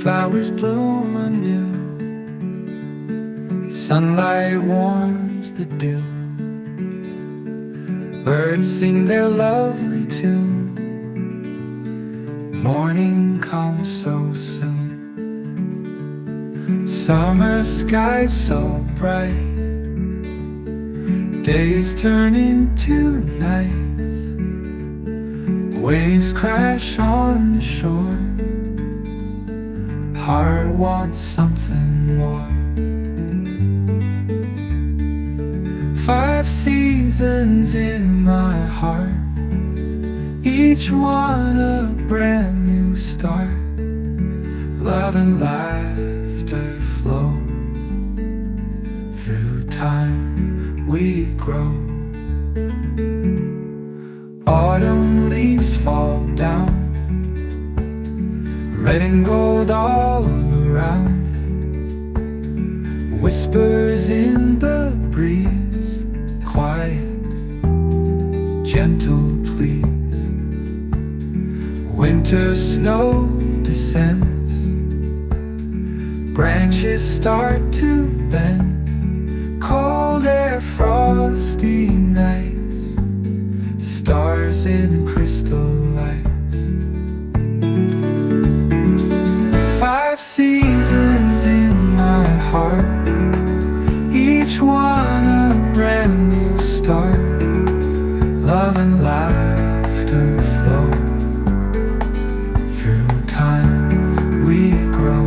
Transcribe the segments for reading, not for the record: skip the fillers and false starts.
Flowers bloom anew, sunlight warms the dew, birds sing their lovely tune. Morning comes so soon, summer skies so bright, days turn into nights, waves crash on the shore, heart wants something more. 5 seasons in my heart, each one a brand new start. Love and laughter flow, through time we grow. Autumn leaves fall down, red and gold all around. Whispers in the breeze, quiet, gentle please. Winter snow descends, branches start to bend. Cold air, frosty nights, stars in crystal lights. 5 seasons in my heart, each one a brand new start. Love and laughter flow, through time we grow.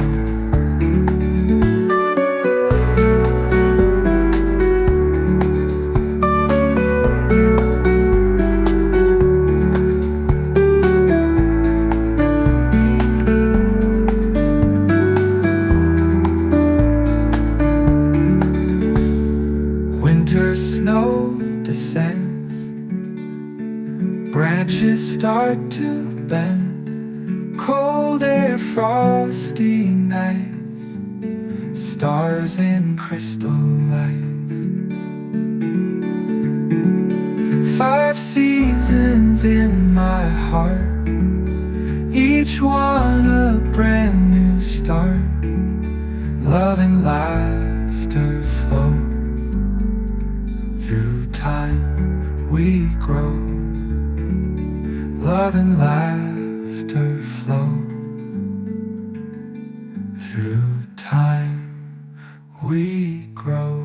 Winter snow descends, branches start to bend. Cold air, frosty nights, stars in crystal lights. 5 seasons in my heart, each one a brand new start. Love and laughter flow, through time we grow. Love and laughter flow, through time we grow.